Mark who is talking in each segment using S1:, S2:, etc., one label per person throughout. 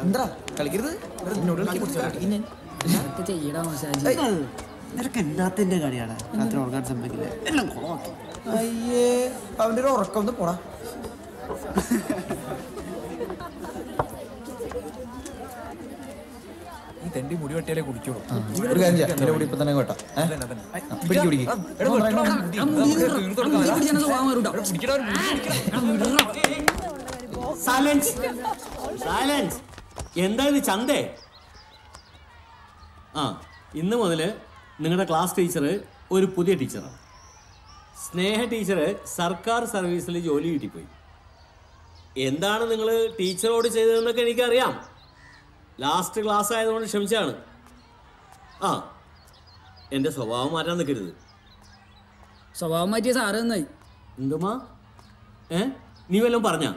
S1: എന്താ കളിക്കരുത്
S2: നിനക്ക് എന്നാത്തിന്റെ കളിയാണ് രാത്രി ഉറങ്ങാൻ സമ്മതിക്കില്ല എല്ലാം കുളമാക്കി.
S1: അയ്യേ അവന്റെ ഒരു ഉറക്കം ഒന്ന് പോടാ.
S3: ഈ തെണ്ടി മുടി വെട്ടിയാലേ കുടിച്ചോളൂ.
S1: ഒരു കാര്യം ചെയ്യാം, മുടി ഇപ്പൊ തന്നെ കേട്ടാ
S4: എന്താ ഇത് ചന്തേ? ആ, ഇന്ന് മുതൽ നിങ്ങളുടെ ക്ലാസ് ടീച്ചർ ഒരു പുതിയ ടീച്ചറാണ്. സ്നേഹ ടീച്ചർ സർക്കാർ സർവീസിൽ ജോലി കിട്ടിപ്പോയി. എന്താണ് നിങ്ങൾ ടീച്ചറോട് ചെയ്തതെന്നൊക്കെ എനിക്കറിയാം. ലാസ്റ്റ് ക്ലാസ് ആയതുകൊണ്ട് ക്ഷമിച്ചാണ്. ആ, എൻ്റെ സ്വഭാവം മാറ്റാൻ നിൽക്കരുത്.
S5: സ്വഭാവം മാറ്റിയ സാറ് നന്നായി.
S4: എന്തുമാ? നീ വല്ലതും പറഞ്ഞാ?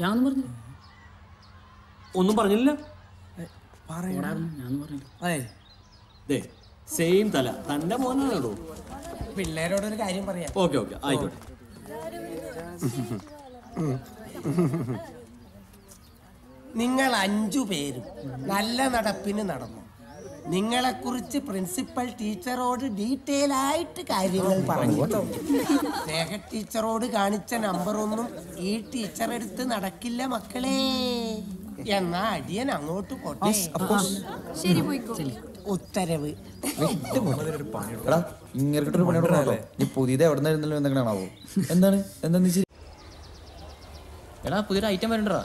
S5: ഞാനൊന്നും പറഞ്ഞു.
S4: ഒന്നും പറഞ്ഞില്ല. സെയിം തല തന്റെ മോനാണോ?
S6: പിള്ളേരോടൊരു കാര്യം പറയാം.
S4: ഓക്കെ ഓക്കെ ആയിക്കോട്ടെ.
S6: നിങ്ങൾ 5 പേരും നല്ല നടപ്പിന് നടന്നു. നിങ്ങളെക്കുറിച്ച് പ്രിൻസിപ്പൽ ടീച്ചറോട് ഡീറ്റെയിൽ ആയിട്ട് കാര്യങ്ങൾ പറഞ്ഞു. സ്നേഹ ടീച്ചറോട് കാണിച്ച നമ്പറൊന്നും ഈ ടീച്ചർ എടുത്ത് നടക്കില്ല മക്കളെ. എന്നാ അടിയൻ അങ്ങോട്ട് പോട്ടെ. ഉത്തരവ്.
S1: ഇങ്ങനൊരു പണിയോടെ നീ പുതിയത് എവിടെ നിന്നായിരുന്നല്ലോ എന്തെങ്കിലാണാവോ? എന്താണ് എന്താ ശരി?
S7: എടാ പുതിയൊരു ഐറ്റം വരണ്ടാ.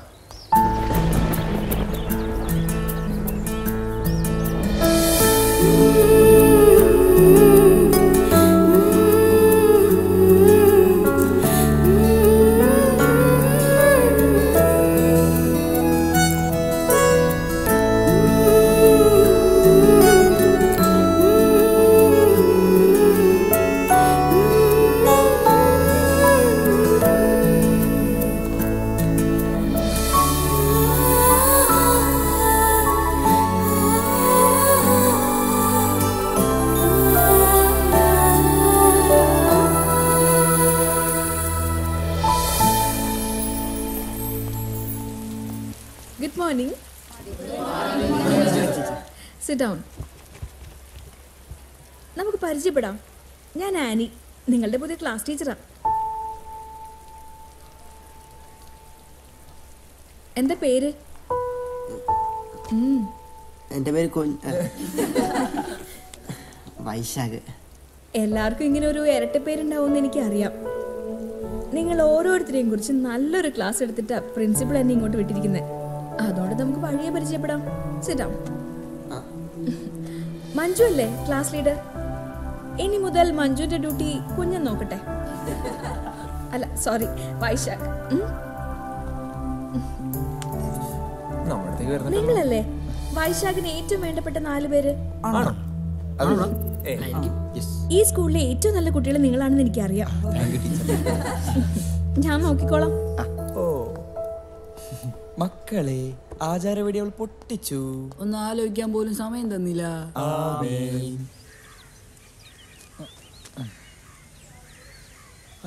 S8: Sit down. നമുക്ക് പരിചയപ്പെടാം. ഞാൻ ആനി, നിങ്ങളുടെ പുതിയ ക്ലാസ് ടീച്ചറാണ്. എന്താ പേര്?
S2: എൻ്റെ പേര് വൈശാഖ്.
S8: എല്ലാവർക്കും ഇങ്ങനെ ഒരു ഇരട്ട പേരുണ്ടാവുമെന്ന് എനിക്കറിയാം. നിങ്ങൾ ഓരോരുത്തരെയും കുറിച്ച് നല്ലൊരു ക്ലാസ് എടുത്തിട്ടാ പ്രിൻസിപ്പൾ എന്നെ ഇങ്ങോട്ട് വിട്ടിരിക്കുന്നത്. അതുകൊണ്ട് നമുക്ക് വഴിയെ പരിചയപ്പെടാം. Sit down. മഞ്ജു അല്ലേ ക്ലാസ് ലീഡർ? ഇനി മുതൽ മഞ്ജുവിന്റെ ഡ്യൂട്ടി കുഞ്ഞൻ നോക്കട്ടെ. അല്ല സോറി, വൈശാഖ്. നിങ്ങളല്ലേ വൈശാഖിന് ഏറ്റവും വേണ്ടപ്പെട്ട 4 പേര്? ഈ സ്കൂളിലെ ഏറ്റവും നല്ല കുട്ടികൾ നിങ്ങളാണെന്ന് എനിക്കറിയാം. ഞാൻ നോക്കിക്കോളാം.
S1: മക്കളെ ആചാരവെടി അവൾ പൊട്ടിച്ചു.
S5: ഒന്ന് ആലോചിക്കാൻ പോലും സമയം തന്നില്ല.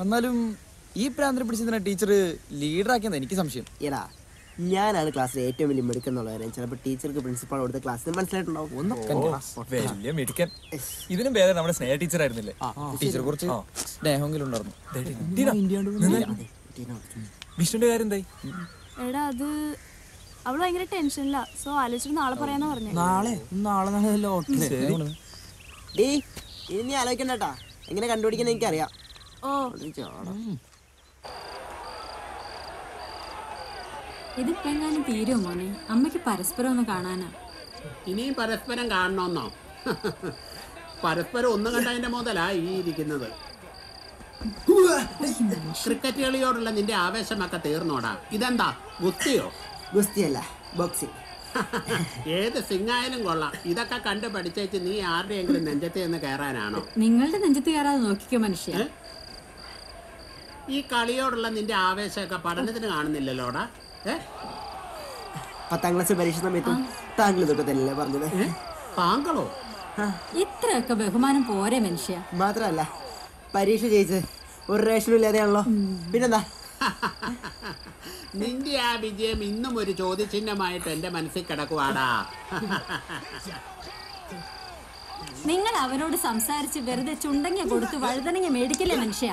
S1: എന്നാലും ഈ പ്രാന്തരം പിടിച്ചതിനാ ടീച്ചർ ലീഡറാക്കിയെന്ന് എനിക്ക് സംശയം.
S2: എടാ, ഞാനാണ് ക്ലാസ്സിലെ ഏറ്റവും വലിയ മിടുക്കെന്നുള്ളവരെ ചിലപ്പോൾ ടീച്ചർക്ക് പ്രിൻസിപ്പാൾ കൊടുത്ത ക്ലാസ്സിൽ മനസ്സിലായിട്ടുണ്ടാവും.
S3: വലിയ മിടുക്കൻ. ഇതിനും പേര് നമ്മുടെ സ്നേഹ ടീച്ചർ ആയിരുന്നില്ലേ?
S1: ടീച്ചറെ കുറിച്ച് സ്നേഹമെങ്കിലും ഉണ്ടായിരുന്നു.
S3: വിഷ്ണുന്റെ കാര്യം എന്തായി?
S9: എടാ അത് അവള് ഭയങ്കര ടെൻഷനില്ല. സോ ആലോചിച്ചിട്ട് നാളെ പറയാന്ന് പറഞ്ഞു.
S2: നാളെ ഇനി നീ ആലോചിക്കണ്ടട്ടാ. എങ്ങനെ കണ്ടുപിടിക്കാൻ എനിക്കറിയാം.
S9: ഇതിപ്പോ എങ്ങാനും തീരുമോ മോനെ? അമ്മയ്ക്ക് പരസ്പരം ഒന്ന് കാണാനാ.
S10: ഇനിയും പരസ്പരം കാണണമെന്നോ? പരസ്പരം ഒന്നും കണ്ടതിന്റെ മുതലാ ഈ ഇരിക്കുന്നത്. ക്രിക്കറ്റ് കളിയോടുള്ള നിന്റെ ആവേശമൊക്കെ തീർന്നോടാ. ഇതെന്താ ഗുസ്തിയോ?
S2: ഗുസ്തിയല്ല, ബോക്സിംഗ്.
S10: ഏത് സിംഗായാലും കൊള്ളാം. ഇതൊക്കെ കണ്ടു പഠിച്ചേച്ച് നീ ആരുടെയെങ്കിലും നെഞ്ചത്ത് നിന്ന് കയറാനാണോ?
S9: നിങ്ങളുടെ നെഞ്ചത്ത് കയറാതെ നോക്കിക്കോ മനുഷ്യ.
S10: ഈ കളിയോടുള്ള നിന്റെ ആവേശമൊക്കെ പഠനത്തിന് കാണുന്നില്ലല്ലോടാ.
S2: 10ാം ക്ലാസ് പരീക്ഷ സമയത്തും താങ്കൾ ഇതൊക്കെ തന്നെയല്ലേ പറഞ്ഞത്?
S10: താങ്കളോ?
S9: ഇത്രയൊക്കെ ബഹുമാനം പോരെ മനുഷ്യ.
S2: മാത്രല്ല പരീക്ഷ ജയിച്ച് ഒരു റേഷനും ഇല്ലാതെയാണല്ലോ. പിന്നെന്താ
S10: നിന്റെ ആ വിജയം ഇന്നും ഒരു ചോദ്യചിഹ്നമായിട്ട് എന്റെ മനസ്സിൽ കിടക്കുവാടാ.
S11: നിങ്ങൾ അവരോട് സംസാരിച്ച് വെറുതെ ചുണ്ടങ്ങ കൊടുത്ത് വഴുതനങ്ങ മേടിക്കില്ലേ മനുഷ്യ?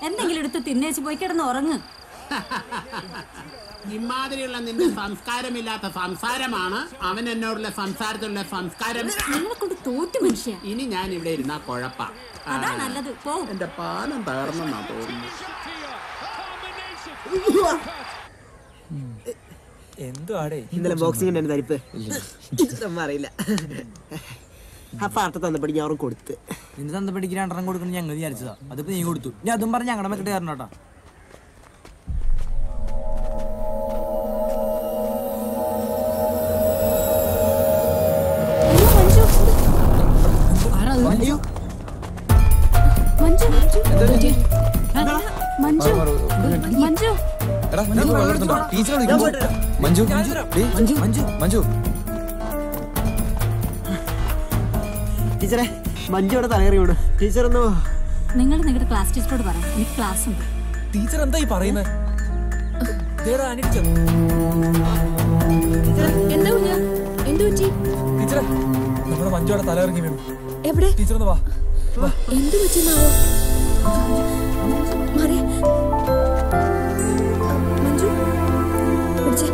S11: എന്തെങ്കിലും എടുത്ത് തിന്നേച്ച് പോയി കിടന്ന് ഉറങ്ങ്.
S10: ഇമാതിരിയുള്ള നിന്റെ സംസ്കാരമില്ലാത്ത സംസാരമാണ് അവൻ എന്നോടുള്ള സംസാരത്തിലുള്ള സംസ്കാരം.
S11: നിങ്ങളെ കൊണ്ട് തോറ്റു മനുഷ്യ.
S10: ഇനി ഞാൻ ഇവിടെ ഇരുന്നാ കുഴപ്പ.
S11: അതാ നല്ലത്. പോ.
S10: എന്റെ പാലം തകർന്നെന്നാ തോന്നുന്നു.
S3: എന്തുവാടേ
S2: ഇന്നലെ ബോക്സിംഗ് തരിപ്പ് അറിയില്ല. അപ്പൊ അർത്ഥ തന്നപ്പടി ഞാൻ അവർക്ക് കൊടുത്ത്.
S1: നിന്റെ തന്നപ്പടിക്ക് 2 കൊടുക്കണം ഞങ്ങൾ വിചാരിച്ചതാ. അതിപ്പോ നീ കൊടുത്തു. ഞാൻ അതും പറഞ്ഞ് ഞങ്ങളുടെ മെക്കിട്ട് കയറണോട്ടാ.
S2: അയ്യോ
S11: മഞ്ജു മഞ്ജു മഞ്ജു
S1: എടാ ടീച്ചറെ മഞ്ജു മഞ്ജു മഞ്ജു മഞ്ജു
S2: ടീച്ചറെ മഞ്ജുവിടെ തലകറി വീണു. ടീച്ചർ ഒന്നോ
S11: നിങ്ങൾ നിങ്ങളുടെ ക്ലാസ് ടീച്ചറോട് പറയാം, എനിക്ക് ക്ലാസ് ഉണ്ട്.
S3: ടീച്ചർ എന്താ ഈ പറയുന്നത്? ടീച്ചറെ നമ്മുടെ മഞ്ജുവിടെ തലകറങ്ങി വീണു.
S8: എവിടെ?
S3: ടീച്ചർ ഒന്ന് വാ.
S8: എന്ത് പറ്റിയെന്നാവോ? മഞ്ജു പിടിച്ചേ.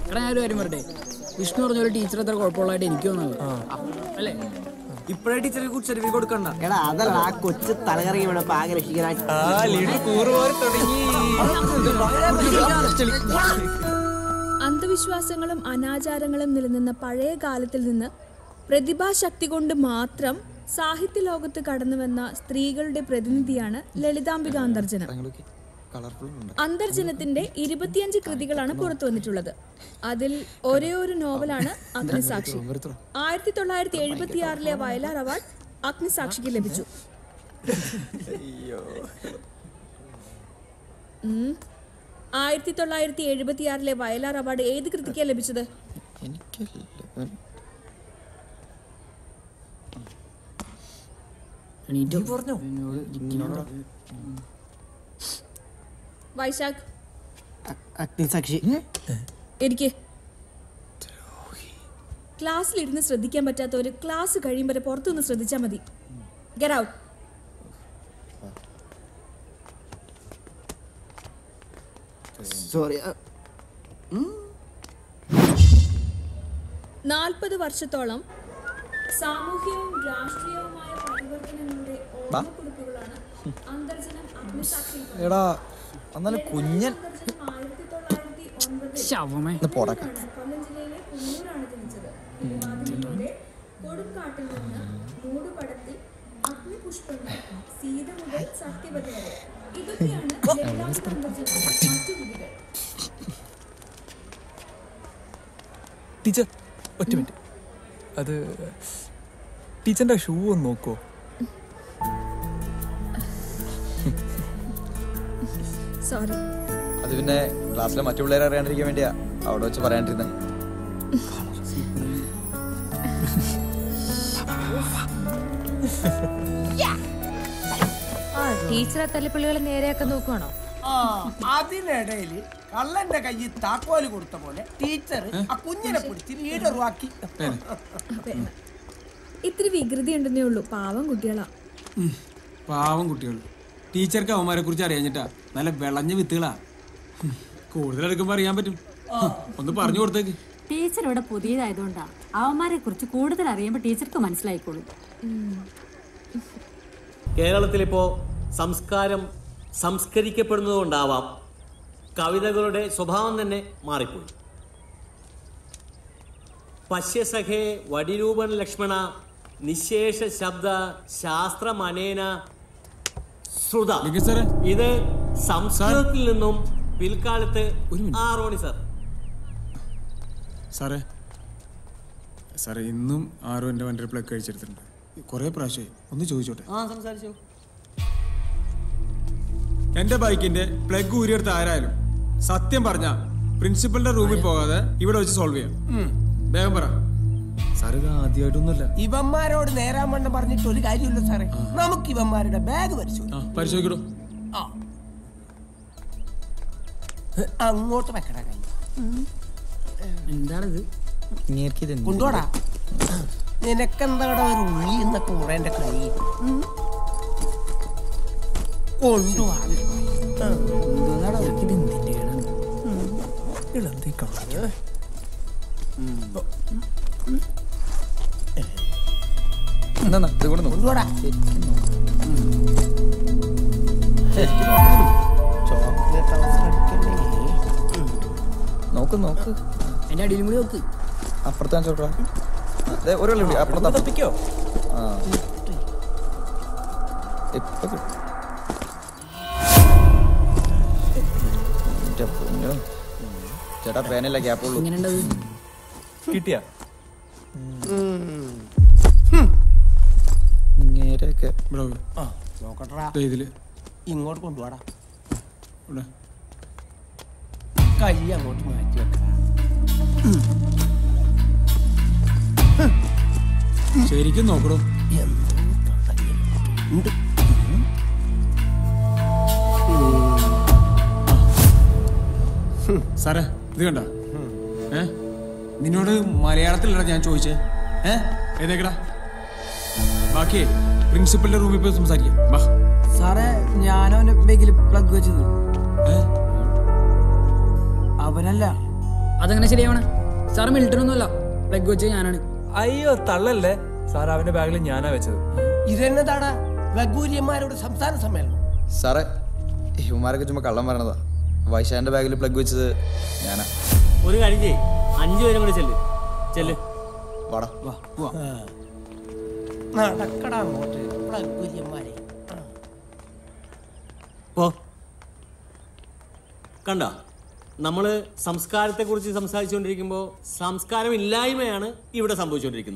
S5: എടാ ഞാനൊരു കാര്യം പറയട്ടെ, വിഷ്ണു പറഞ്ഞൊരു ടീച്ചർ അത്ര കുഴപ്പമുള്ളതായിട്ട് എനിക്ക് തോന്നുന്നത് അല്ലേ?
S1: ഇപ്പഴേ ടീച്ചറെ കുറിച്ച് സർട്ടിഫിക്കറ്റ് കൊടുക്കണ്ട.
S2: എടാ അതല്ല, ആ കൊച്ചു തലകറങ്ങി വീണ പാക രക്ഷിക്കാനായി.
S8: അന്ധവിശ്വാസങ്ങളും അനാചാരങ്ങളും നിലനിന്ന പഴയ കാലത്തിൽ നിന്ന് പ്രതിഭാശക്തി കൊണ്ട് മാത്രം സാഹിത്യ ലോകത്ത് കടന്നുവന്ന സ്ത്രീകളുടെ പ്രതിനിധിയാണ് ലളിതാംബിക അന്തർജനം. അന്തർജനത്തിന്റെ 25 കൃതികളാണ് പുറത്തു വന്നിട്ടുള്ളത്. അതിൽ ഒരേ ഒരു നോവലാണ് അഗ്നിസാക്ഷി. 1976 വയലാർ അവാർഡ് അഗ്നിസാക്ഷിക്ക് ലഭിച്ചു. 1976 വയലാർ അവാർഡ് ഏത് കൃതിക്കാണ് ലഭിച്ചത്? വൈശാഖ്
S2: അഗ്നിസാക്ഷി.
S8: എനിക്ക് ക്ലാസ്സിലിരുന്ന് ശ്രദ്ധിക്കാൻ പറ്റാത്തവര് ക്ലാസ് കഴിയും വരെ പുറത്തുനിന്ന് ശ്രദ്ധിച്ചാൽ മതി. Get out.
S2: സോറി.
S8: 40 വർഷത്തോളം സാമൂഹ്യവും രാഷ്ട്രീയവുമായ പരിവർത്തനങ്ങളുടെ ഓർമ്മക്കുറിപ്പുകളാണ് അന്തർജനം അഗ്നിസാക്ഷി.
S1: എടാ എന്നാലും കുഞ്ഞൻ
S8: കൊല്ലം ജില്ലയിലെ കുന്നൂരാണ് ജനിച്ചത്. കൊടുങ്കാട്ടിൽ നിന്ന് മൂടുപടത്തിൽ അഗ്നിപുഷ്പങ്ങൾ, സീത മുതൽ സത്യവതി വരെ, ഇതൊക്കെയാണ് മറ്റു വിധികൾ.
S3: ടീച്ചർ ഒറ്റ മിനിറ്റ്, അത് ടീച്ചറിന്റെ ഷൂ ഒന്ന് നോക്കുവോ?
S8: സോറി.
S1: അത് പിന്നെ ക്ലാസ്സിലെ മറ്റു പിള്ളേരെ അറിയാണ്ടിരിക്കാൻ വേണ്ടിയാ അവിടെ വെച്ച് പറയാണ്ടിരുന്നത്.
S11: ടീച്ചറെ തല്ലിപ്പള്ളികളെ നേരെയാക്കാൻ നോക്കുവാണോ?
S6: അതിനിടയിൽ കള്ളന്റെ കയ്യിൽ താക്കോല് കൊടുത്ത പോലെ ടീച്ചർ ആ കുഞ്ഞിനെ പിടിച്ച് ലീഡറുവാക്കി.
S8: ഇത്തിരി വികൃതി ഉണ്ടെന്നേ ഉള്ളൂ. പാവം കുട്ടികളാ.
S12: പാവം കുട്ടികൾ. ടീച്ചർക്ക് അവന്മാരെ കുറിച്ച് അറിയാഞ്ഞിട്ടാ. നല്ല വിളഞ്ഞ വിത്തുകളാ. കൂടുതലെടുക്കുമ്പോ അറിയാൻ പറ്റും. ഒന്ന് പറഞ്ഞു കൊടുത്തേക്ക്.
S11: ടീച്ചർ ഇവിടെ പുതിയതായതുകൊണ്ടാ. അവന്മാരെ കുറിച്ച് കൂടുതൽ അറിയുമ്പോൾ ടീച്ചർക്ക് മനസ്സിലായിക്കോളും.
S4: കേരളത്തിലിപ്പോ സംസ്കാരം സംസ്കരിക്കപ്പെടുന്നതുകൊണ്ടാവാം കവിതകളുടെ സ്വഭാവം തന്നെ മാറിപ്പോയി. പശ്യസഖേ വടിരൂപൻ ലക്ഷ്മണ നിശേഷ ശബ്ദ ശാസ്ത്രമനേന ശ്രുത. ഇത് സംസ്കൃതത്തിൽ നിന്നും പിൽക്കാലത്ത് റോണി
S12: സാറേ സാറേ ഇന്നും ആരോ എൻ്റെ വണ്ടി പ്ലഗ് കഴിച്ചെടുത്തിട്ടുണ്ട്. കുറേ പ്രാവശ്യമായി. ഒന്ന് ചോദിച്ചോട്ടെ?
S7: സംസാരിച്ചോ.
S12: എൻ്റെ ബൈക്കിന്റെ പ്ലഗ് ഊരിയെടുത്ത് ആരായാലും സത്യം പറഞ്ഞ പ്രിൻസിപ്പലിന്റെ റൂമിൽ പോകാതെ ഇവിടെ വെച്ച് സോൾവ് ചെയ്യാം. വേഗം പറ. സാർ ഇത് ആദ്യമായിട്ടൊന്നുമല്ല.
S6: ഇവന്മാരോട് നേരാൻ വണ്ണം പറഞ്ഞിട്ട് ഒരു കാര്യമില്ല സാറേ. നമുക്ക് ഇവന്മാരുടെ ബാഗ്
S12: പരിശോധിക്കടോ.
S6: അങ്ങോട്ട് വെക്കട കൈ.
S5: എന്താണിത്?
S6: കൊണ്ടോടാ. നിനക്കെന്താടാ ഒരു ഉള്ളി എന്നൊക്കെ ഉറേന്റെ കൈ കൊണ്ടുപോവാ. കൊണ്ടുപോടാ. ചോക്ലേറ്റ് അവസരം അടിക്കല്ലേ.
S1: നോക്ക് നോക്ക്,
S5: എന്റെ അടിയിലും കൂടി നോക്ക്.
S1: അപ്പുറത്താൻ ചോട്ടാ. ഒരു അപ്പുറത്ത് തപ്പിക്കോ. ആ ഇപ്പൊ ചേട്ടാ പേനല്ല ഗ്യാപ്പുള്ളൂ.
S3: കിട്ടിയാ
S1: നേരെയൊക്കെ
S6: നോക്കട്ടാ.
S12: ഇതില്
S6: ഇങ്ങോട്ട് കൊണ്ടുപോടാ. കൈ അങ്ങോട്ട് മാറ്റി വെക്ക.
S12: ശരിക്കും നോക്കണോ? സാറേ ഇത് കണ്ട? നിന്നോട് മലയാളത്തിലല്ല ഞാൻ ചോദിച്ചേ. ഏതേക്കടാ? ബാക്കി പ്രിൻസിപ്പലിന്റെ റൂമിൽ പോയി സംസാരിക്കാം. വാ.
S5: സാറേ ഞാനവന്റെ ബാഗിൽ പ്ലഗ് വെച്ചത്. അവനല്ല. അതെങ്ങനെ ശരിയാവണേ? സാറ് മിലിറ്ററി ഒന്നുമല്ല, പ്ലഗ് വെച്ചത് ഞാനാണ്.
S3: അയ്യോ തള്ളല്ലേ സാർ, അവന്റെ ബാഗിൽ ഞാനാ വെച്ചത്.
S6: ഇതെന്നതാടാ ലഘൂര്യന്മാരോട് സംസ്ഥാന സമ്മേളനം?
S1: സാറേ ഇവന്മാരൊക്കെ ചുമ്മാ കള്ളം പറഞ്ഞതാ. വൈശാന്റെ ബാഗിൽ പ്ലഗ് വെച്ചത് ഞാനാ.
S4: ഒരു കാര്യം ചെയ്യ്, 5 പേരും കൂടെ ചെല്ല്.
S1: വാടാ.
S6: നടക്കടാ അങ്ങോട്ട് ലഘൂര്യന്മാരെ.
S4: കണ്ട, നമ്മള് സംസ്കാരത്തെ കുറിച്ച് സംസാരിച്ചുകൊണ്ടിരിക്കുമ്പോൾ സംസ്കാരം ഇല്ലായ്മയാണ് ഇവിടെ സംഭവിച്ചുകൊണ്ടിരിക്കുന്നത്.